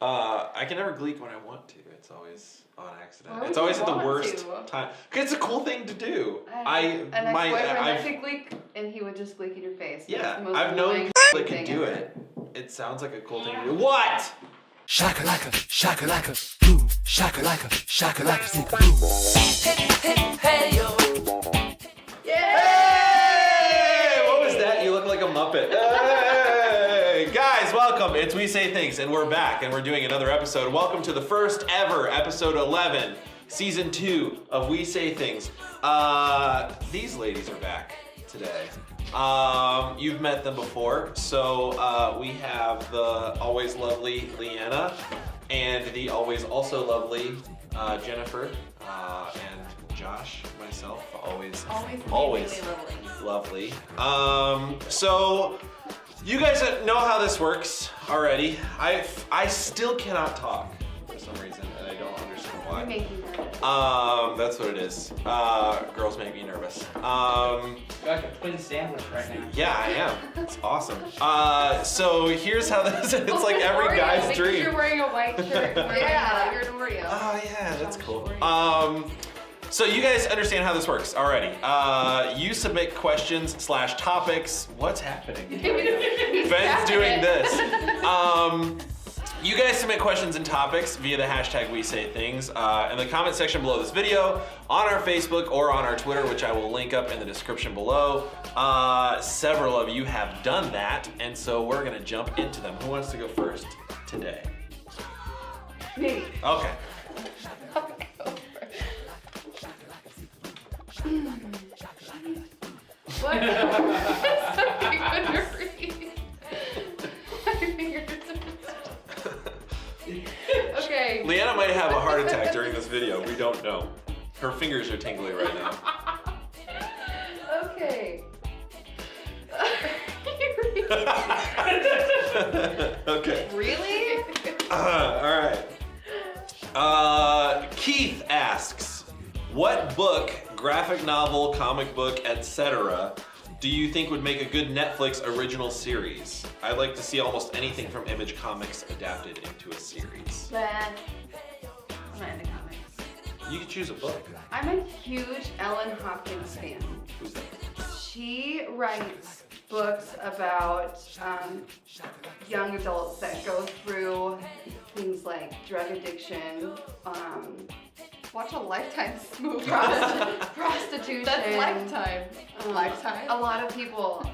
I can never gleek when I want to. It's always on accident. It's always at the worst time. Cause it's a cool thing to do. My ex-boyfriend could gleek, and he would just gleek in your face. Yeah, I've known that can do it. It sounds like a cool thing to do. What? Shakalaka, shakalaka, boom, shakalaka, shakalaka, stick boom. Hey yo. Hey! What was that? You look like a Muppet. Hey! Guys, welcome. It's We Say Things, and we're back, and we're doing another episode. Welcome to the first ever episode 11, season 2 of We Say Things. These ladies are back today. You've met them before, so we have the always lovely Leanna and the always also lovely Jennifer and Josh, myself, always lovely. So you guys know how this works already. I still cannot talk for some reason, and I don't understand why. You make me nervous. That's what it is. Girls make me nervous. You're like a twin sandwich right now. Yeah, I am. It's awesome. So here's how this. It's like every guy's because dream. You're wearing a white shirt. Yeah, you're an Oreo. Oh yeah, that's cool. So you guys understand how this works already. You submit questions / topics. What's happening? Ben's doing this. You guys submit questions and topics via the hashtag We Say Things in the comment section below this video, on our Facebook or on our Twitter, which I will link up in the description below. Several of you have done that, and so we're gonna jump into them. Who wants to go first today? Me. Okay. What? Something couldn't read. My fingers. Okay. Leanna might have a heart attack during this video. We don't know. Her fingers are tingly right now. Okay. Okay. Really? All right. Keith asks, what book, graphic novel, comic book, etc. do you think would make a good Netflix original series? I'd like to see almost anything from Image Comics adapted into a series. Bad. I'm not into comics. You can choose a book. I'm a huge Ellen Hopkins fan. Who's that? She writes books about young adults that go through things like drug addiction, watch a Lifetime movie. Prostitution. That's Lifetime. Lifetime? A lot of people.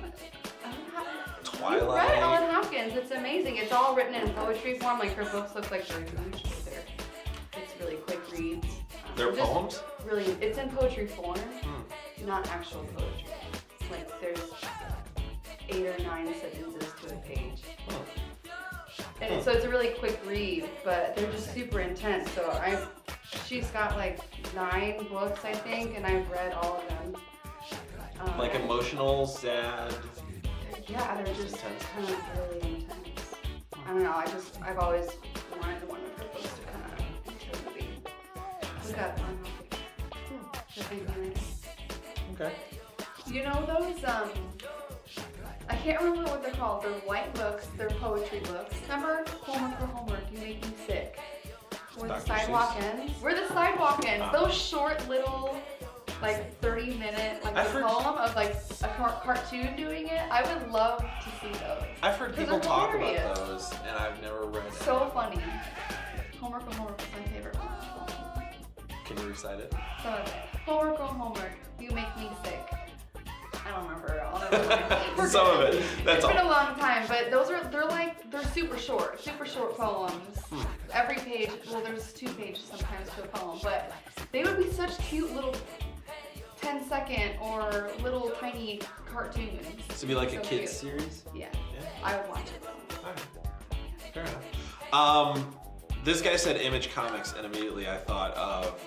Twilight. You read Ellen Hopkins. It's amazing. It's all written in poetry form. Like her books look like they're huge. It's really quick reads. They're just poems? Really, it's in poetry form, not actual poetry. Like there's 8 or 9 sentences to a page. And so it's a really quick read, but they're just super intense. So she's got like 9 books, I think, and I've read all of them. Like emotional, sad. Yeah, they're just intense. kind of really intense. I don't know. I've always wanted one of her books to come out into a movie. Look up on Okay. You know those, I can't remember what they're called. They're white books, they're poetry books. Remember? Homework, you make me sick. Where the Dr. sidewalk Seuss. ends. Where the sidewalk ends. Those short little, like 30-minute, like I've a heard- poem of like a cartoon doing it. I would love to see those. I've heard Because people they're talk hilarious. about those, and I've never read it. So funny. Homework is my favorite one. Can you recite it? Some of it. Homework, you make me sick. I don't remember all of it. Some of it. That's It's all. been a long time, but they're super short poems. Every page, well, there's 2 pages sometimes to a poem, but they would be such cute little 10-second or little tiny cartoons. To be like a So kids cute. series? Yeah, Yeah. I would watch it. Alright. Fair enough. This guy said Image Comics, and immediately I thought of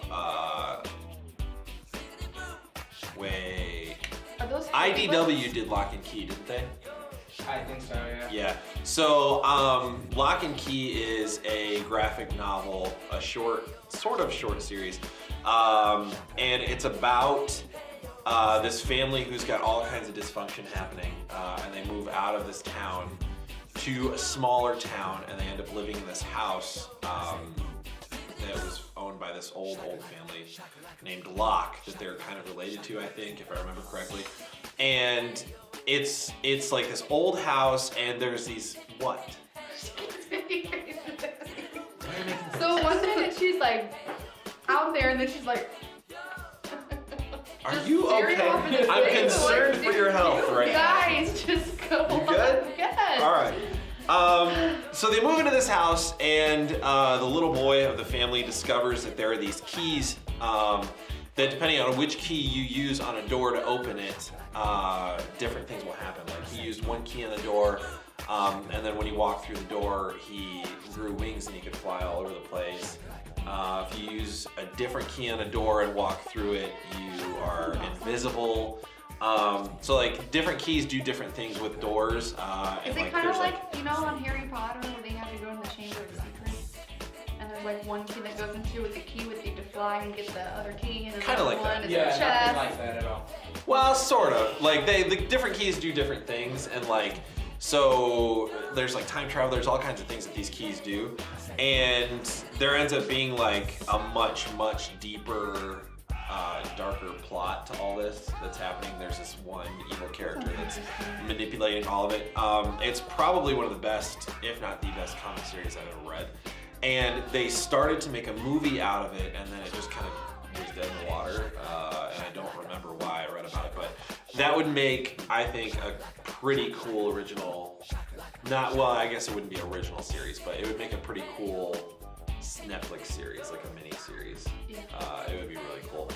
wait. Are those IDW did Lock and Key, didn't they? I think so, yeah. Yeah. So Lock and Key is a graphic novel, a sort of short series, and it's about this family who's got all kinds of dysfunction happening, and they move out of this town to a smaller town, and they end up living in this house that was owned by this old family named Locke that they're kind of related to, I think, if I remember correctly. And it's like this old house, and there's these what? So one minute she's like out there, and then she's like. Are you okay? I'm concerned for your health right now. Guys, just go on. You good? Yes. All right. So they move into this house, and the little boy of the family discovers that there are these keys that, depending on which key you use on a door to open it, different things will happen. Like he used one key on the door, and then when he walked through the door, he grew wings and he could fly all over the place. If you use a different key on a door and walk through it, you are invisible. So like different keys do different things with doors. Is and it like, kind of there's like, you know, on Harry Potter where they have to go in the Chamber of Secrets? And there's like one key that goes into with the key with you to fly and get the other key, and then Kinda the like one that. is Yeah, the nothing chest. like that at all. Well, sort of. Like the different keys do different things, and like so there's like time travel. There's all kinds of things that these keys do, and there ends up being like a much deeper, darker plot to all this that's happening. There's this one evil character that's manipulating all of it. It's probably one of the best, if not the best, comic series I've ever read. And they started to make a movie out of it, and then it just kind of was dead in the water. And I don't remember why I read about it, but that would make, I think, a pretty cool original. I guess it wouldn't be an original series, but it would make a pretty cool Netflix series, like a mini series. Yeah. It would be really cool.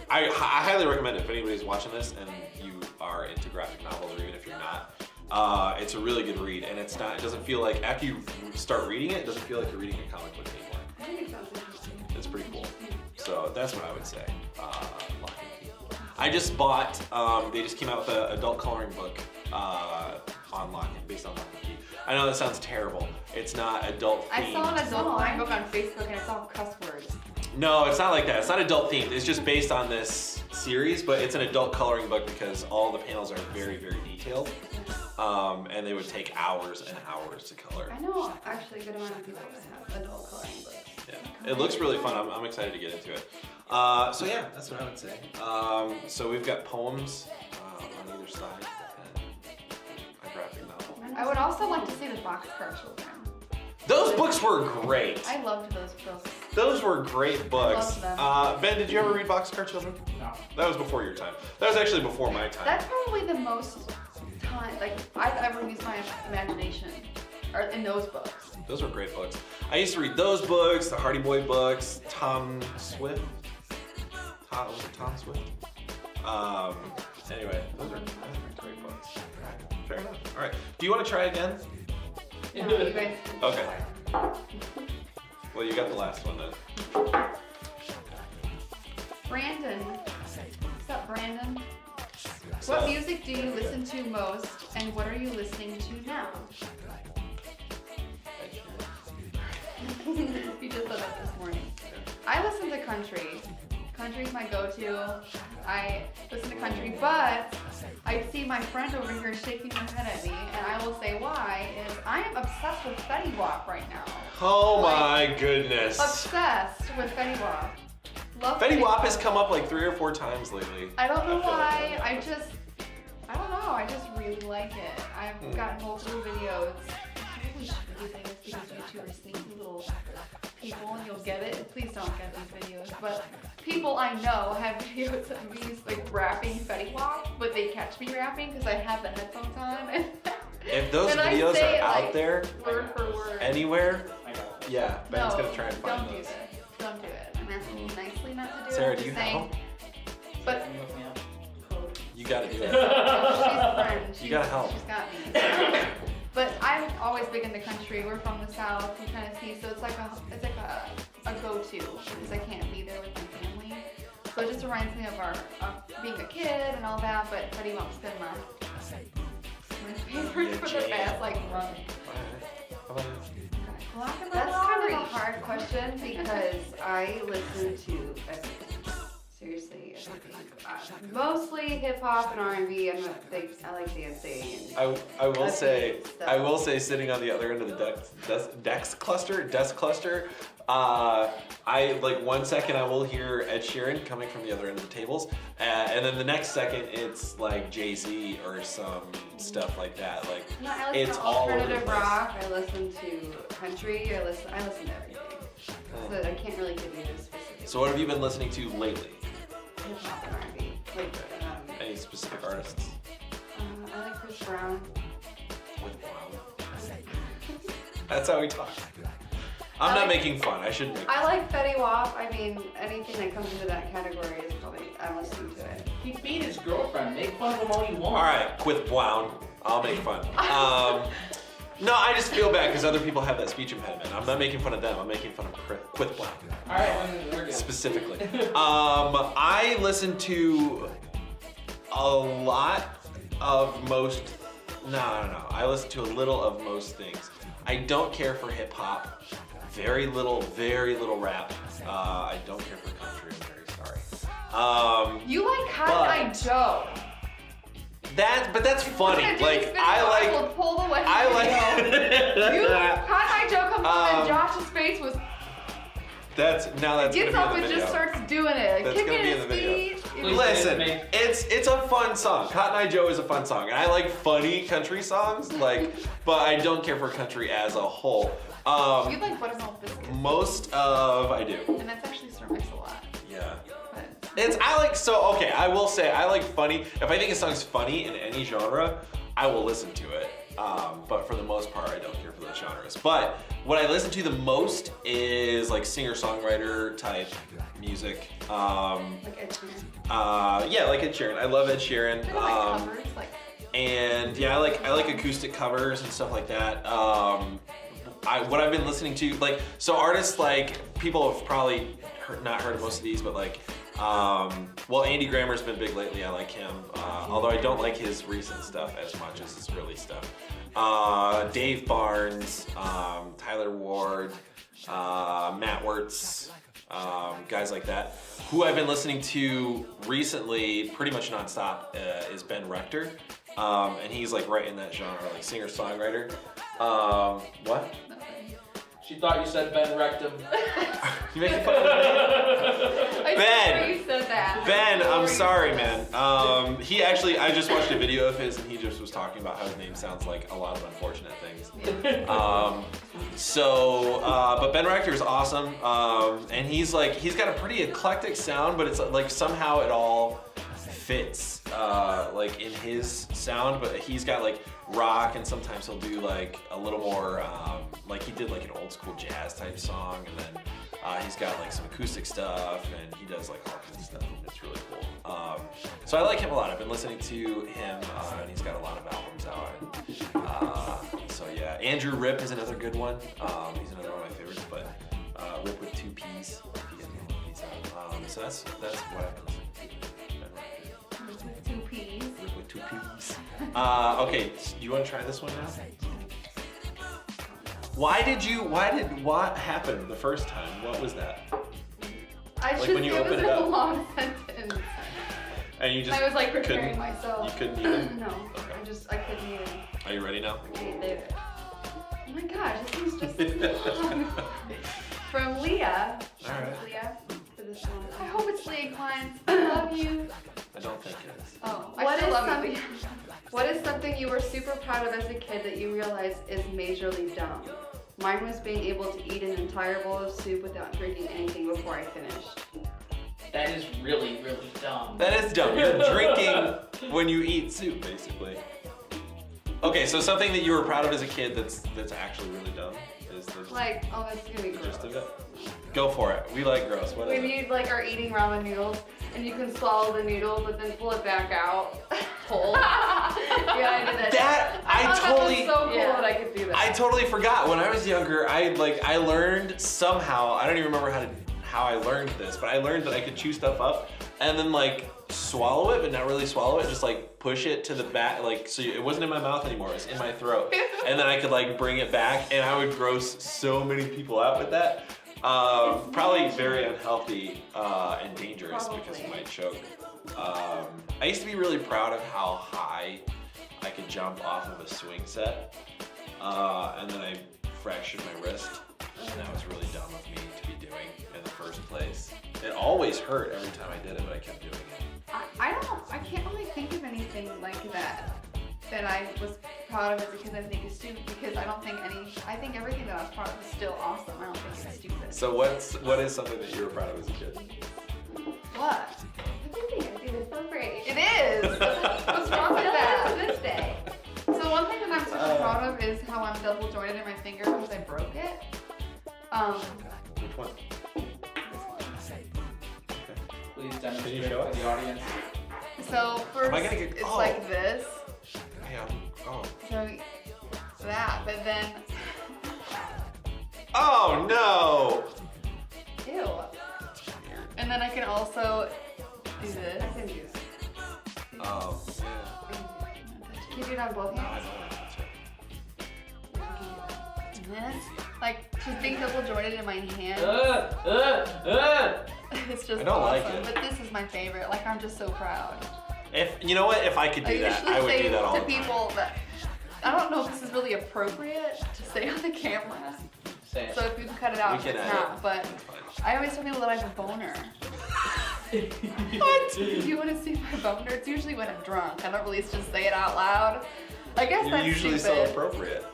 I highly recommend it if anybody's watching this and you are into graphic novels, or even if you're not. It's a really good read, and it doesn't feel like, after you start reading it, it doesn't feel like you're reading a comic book anymore. I think it sounds interesting. It's pretty cool. So that's what I would say. Lock and Key. I just bought, they just came out with an adult coloring book based on Lock and Key. I know that sounds terrible. It's not adult themed. I saw an adult coloring book on Facebook, and it's all cuss words. No, it's not like that. It's not adult themed. It's just based on this series, but it's an adult coloring book because all the panels are very detailed. And they would take hours and hours to color. I know actually a good amount of people that have adult coloring books. Yeah, it looks really fun. I'm excited to get into it. So yeah, that's what I would say. So we've got poems on either side and a graphic novel. I would also like to see the Boxcar Children. Those books were great. I loved those books. Those were great books. Loved them. Ben, did you ever read Boxcar Children? No. That was before your time. That was actually before my time. That's probably the most time I've ever used my imagination, or in those books. Those were great books. I used to read those books, the Hardy Boy books, Tom Swift. Was it Tom Swift? Anyway, those are great books. Fair enough. All right. Do you want to try again? No, you guys. Okay. Well, you got the last one then. Brandon. What's up, Brandon? So, What music do you listen to most, and what are you listening to now? You just said that this morning. I listen to country. Country's my go-to. I listen to country, but I see my friend over here shaking her head at me, and I will say why, is I am obsessed with Fetty Wap right now. Oh my goodness. Obsessed with Fetty Wap. Love Fetty Wap has come up like 3 or 4 times lately. I don't know feel like why. that. I don't know. I just really like it. I've gotten multiple videos. I probably should do this because YouTubers are sneaky little people, and you'll get it. Please don't get these videos. But people I know have videos of me like rapping Fetty Wap, but they catch me rapping because I have the headphones on. And If those and I videos say are it, out like, there, word for word. anywhere, I got it. yeah, Ben's no, gonna try and find don't those. do this. Don't do it. I'm asking you nicely not to do Sarah, it. do you I'm just saying. help? But Can you look me up? You gotta do it. she's a friend. You gotta help. She's got me. But I'm always big into country. We're from the South in Tennessee, so it's like a go-to because I can't be there with my family. So it just reminds me of being a kid and all that. But Fetty Wap's been my favorite for the past like month. How about you? That's kind of a hard question because I listen to everything. Seriously, Mostly hip hop and R&B. I like dancing. And I will say, stuff. sitting on the other end of the desk cluster, I like 1 second I will hear Ed Sheeran coming from the other end of the tables, and then the next second it's like Jay-Z or some stuff like that. Like No, I listen it's to all over the alternative place. rock. I listen to country. I listen to everything. So I can't really give you the specific. So what have you been listening to lately? Hip hop and R&B. Like, Any specific artists? I like Chris Brown. With Brown. That's how we talk. I'm not making fun. I shouldn't make I like Fetty Wap. I mean, anything that comes into that category is probably I'm listening to it. He beat his girlfriend. Make fun of him all you want. All right, with Brown. I'll make fun. No, I just feel bad because other people have that speech impediment. I'm not making fun of them. I'm making fun of Quith Brown. All right, we're good. Specifically. I listen to a lot of most. No. I listen to a little of most things. I don't care for hip hop. Very little rap. I don't care for country. I'm very sorry. You like Cotton Eye Joe. But that's funny. Like I Pull the way. like. Cotton Eye Joe comes on and Josh's face was That's gets gonna up be in the and video. just starts doing it, That's kicking gonna be in his the video. feet. Please. Listen, Make- it's a fun song. Cotton Eye Joe is a fun song, and I like funny country songs. Like, but I don't care for country as a whole. You like buttermilk biscuits, Most of I do. and that's actually Sir Mix a lot. Yeah. But Okay, I will say I like funny. If I think a song's funny in any genre, I will listen to it. But for the most part, I don't care for those genres. But what I listen to the most is like singer-songwriter type music. like Ed Sheeran. Yeah, like Ed Sheeran. I love Ed Sheeran. I like covers, like And yeah, I like acoustic covers and stuff like that. What I've been listening to, like, so artists like, people have probably not heard of most of these, but like, well, Andy Grammer's been big lately. I like him, although I don't like his recent stuff as much as his early stuff. Dave Barnes, Tyler Ward, Matt Wirtz, guys like that. Who I've been listening to recently, pretty much nonstop, is Ben Rector. And he's like right in that genre, like singer-songwriter. What? She thought you said Ben Rectum. You making fun of me? I Ben! swear you said that. Ben, I I'm swear you sorry, said man. He actually, I just watched a video of his and he just was talking about how his name sounds like a lot of unfortunate things. But Ben Rector is awesome. And he's got a pretty eclectic sound, but it's like somehow it all fits like in his sound, but he's got like rock and sometimes he'll do like a little more like he did like an old school jazz type song, and then he's got like some acoustic stuff and he does like all kinds of stuff. It's really cool. So I like him a lot. I've been listening to him and he's got a lot of albums out. So yeah, Andrew Rip is another good one. He's another one of my favorites, but Rip with 2 P's. So that's what I've been listening to. 2 P's. With 2 P's. Okay, do you want to try this one now? What happened the first time? What was that? I Like when you it open was it a up. long sentence. And you just I was like preparing couldn't, myself. You couldn't even? No, Okay. I couldn't even. Are you ready now? Oh my gosh, this is just so long. From Leah. All right. Leah, for this one. I hope it's Leah Klein's. I love you. I don't think it is. Oh, What I still is love you. What is something you were super proud of as a kid that you realized is majorly dumb? Mine was being able to eat an entire bowl of soup without drinking anything before I finished. That is really, really dumb. That is dumb. You're drinking when you eat soup, basically. Okay, so something that you were proud of as a kid that's actually really dumb is the Like, oh, that's gonna be the gross. gist of it. Go for it. We like gross. What is When it? you like are eating ramen noodles and you can swallow the noodle but then pull it back out whole. Yeah, I did that. That I thought totally. that was so cool that I could do that. I totally forgot. When I was younger, I learned somehow, I don't even remember how I learned this, but I learned that I could chew stuff up and then like swallow it, but not really swallow it, just like push it to the back, like so it wasn't in my mouth anymore, it was in my throat. And then I could like bring it back, and I would gross so many people out with that. Probably very unhealthy and dangerous because you Probably. might choke. I used to be really proud of how high I could jump off of a swing set, and then I fractured my wrist, and that was really dumb of me to be doing in the first place. It always hurt every time I did it, but I kept doing it. I can't really think of anything like that I was proud of as a kid that I think is stupid, because I think everything that I was proud of is still awesome. I don't think it's stupid. So what is something that you were proud of as a kid? What? Everything I do is so great. It is! What's wrong with that? This day. So one thing that I'm super proud of is how I'm double jointed in my finger because I broke it. Which one? Please Can demonstrate you show for us? the audience. So first, Am I gonna get- it's oh. like this. Yeah. Oh. So that, but then, Oh no! ew. And then I can also do this. I can do that. Oh. Can you do it on both Yeah. I hands? know. And this, like, to think double jointed in my hand. It's just I don't like awesome. it. But this is my favorite. Like, I'm just so proud. If you know what, if I could do that, usually I would say do that all to the time. people that I don't know if this is really appropriate to say on the camera. Say it. So if you can cut it out, We can it's edit. not. But It's fine. I always tell people that I have a boner. What? Do you want to see my boner? It's usually when I'm drunk. I don't really just say it out loud. I guess You're that's usually so stupid. appropriate.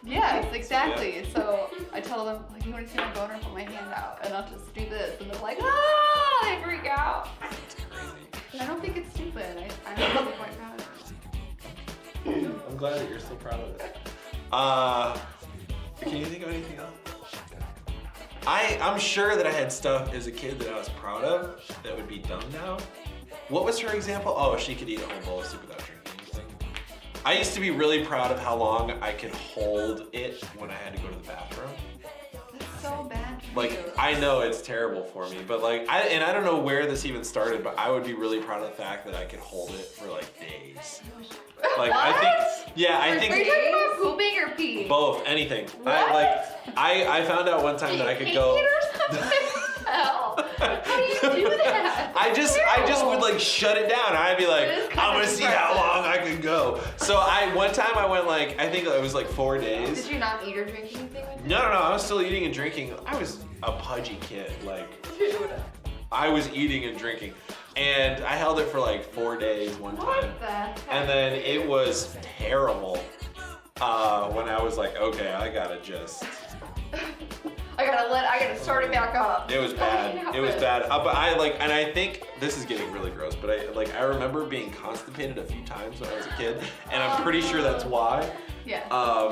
Yes, exactly. So I tell them, like, you want to see my boner? Put my hand out, and I'll just do this, and they're like, ah, they freak out. It's crazy. And I don't think it's stupid. I'm really quite proud of it. I'm glad that you're so proud of it. Can you think of anything else? I'm sure that I had stuff as a kid that I was proud of that would be dumb now. What was her example? Oh, she could eat a whole bowl of soup without drinking anything. I used to be really proud of how long I could hold it when I had to go to the bathroom. That's so bad for Like, you. I know it's terrible for me, but like, I don't know where this even started, but I would be really proud of the fact that I could hold it for like days. Like, I think, yeah, I Are you think talking about pooping or peeing? both, anything. What? I found out one time that I could Hate go. it or something? Hell. How do you do that? I just would like shut it down. I'd be like, It is kind I'm of gonna see how impressive. long I can go. So one time I went like, I think it was like 4 days. Did you not eat or drink anything with it? No, I was still eating and drinking. I was a pudgy kid. Like, Dude. I was eating and drinking. And I held it for like 4 days one time. What the heck? And then it was terrible. When I was like, okay, I gotta just. I gotta start it back up. It was bad. It was bad. But and I think this is getting really gross. But I remember being constipated a few times when I was a kid, and I'm pretty sure that's why. Yeah.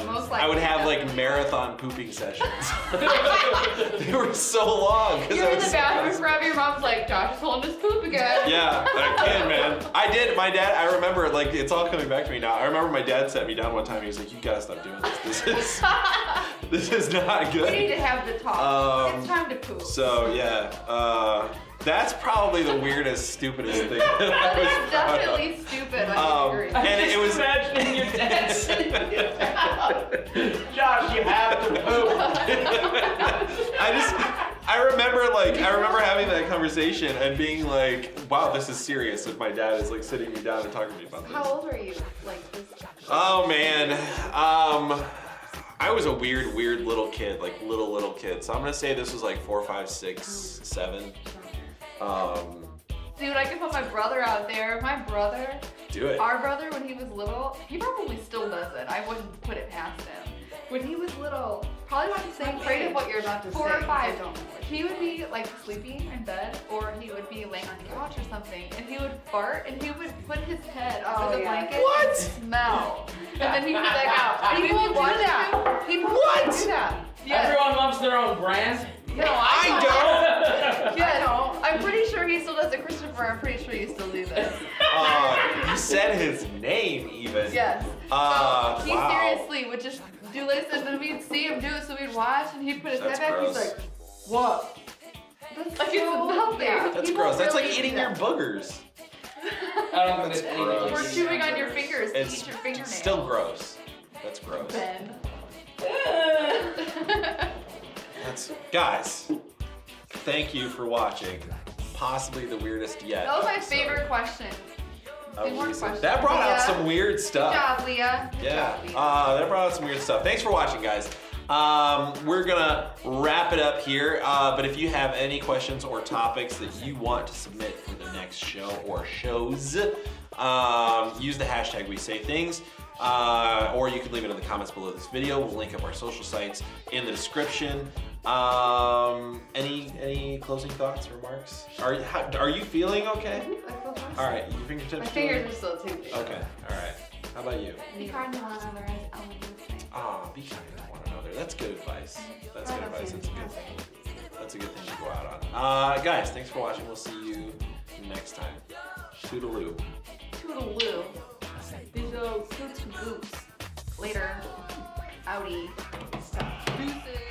Most I would likely, have like definitely. marathon pooping sessions. They were so long. 'cause You're I in was the so bathroom, constipated. grab your mom's like, Josh is holding his poop again. Yeah, I can, man. I did. My dad. I remember. Like, it's all coming back to me now. I remember my dad sat me down one time. He was like, "You gotta stop doing this. This is not We need good." to have the talk. It's time to poop. So yeah, that's probably the weirdest, stupidest thing. That I That was is proud of. definitely stupid. I agree. And it was. Imagining your dad sitting Josh, you have to poop. I remember having that conversation and being like, wow, this is serious. If my dad is like sitting me down and talking to me about this. How old are you? Like this? Oh man, I was a weird little kid, like little kid. So I'm gonna say this was like 4, 5, 6, 7. Dude, I can put my brother out there. My brother, Do it. our brother, when he was little, he probably still does it. I wouldn't put it past him. When he was little, probably about the same I'm afraid age. of what you're about to 4 say. or 5. I don't know. He would be like sleeping in bed, or he would be laying on the couch or something, and he would fart, and he would put his head under the yeah. blanket What? and smell. And then he'd be like, People people do watch that. that. People What? do that. Yes. Everyone loves their own brand. No, I Yes. I'm pretty sure he still does it, Christopher. I'm pretty sure you still do this. You said his name even. Yes. Wow. He seriously would just do this, and then we'd see him do it, so we'd watch, and he'd put his That's head back. gross. He's like, "What?" That's Like, so it's nothing. yeah. That's People gross. That's like really do eating your that. boogers. I don't think That's it's anything. gross. Or chewing on your fingers to It's eat your fingernails. still gross. That's gross. Ben. That's right, guys. Thank you for watching. Possibly the weirdest yet. That was my episode favorite question. of Two more Lisa. questions. That brought out Leah. some weird stuff. Good job, Leah. Good Yeah, job, Leah. that brought out some weird stuff. Thanks for watching, guys. We're gonna wrap it up here, but if you have any questions or topics that you want to submit for the next show or shows, use the hashtag #WeSayThings, or you can leave it in the comments below this video. We'll link up our social sites in the description. Any closing thoughts, remarks? Are you feeling okay? I feel fine. All right, your fingertips. My fingers are still tingling. Okay, all right. How about you? Be kind to one another, as Ellen would say. Be kind to one another. That's good advice. That's good advice. That's a good thing. That's a good thing to go out on. Guys, thanks for watching. We'll see you next time. Toodaloo. Toodaloo. Bingo. Toot goose. Later. Outie. Deuces.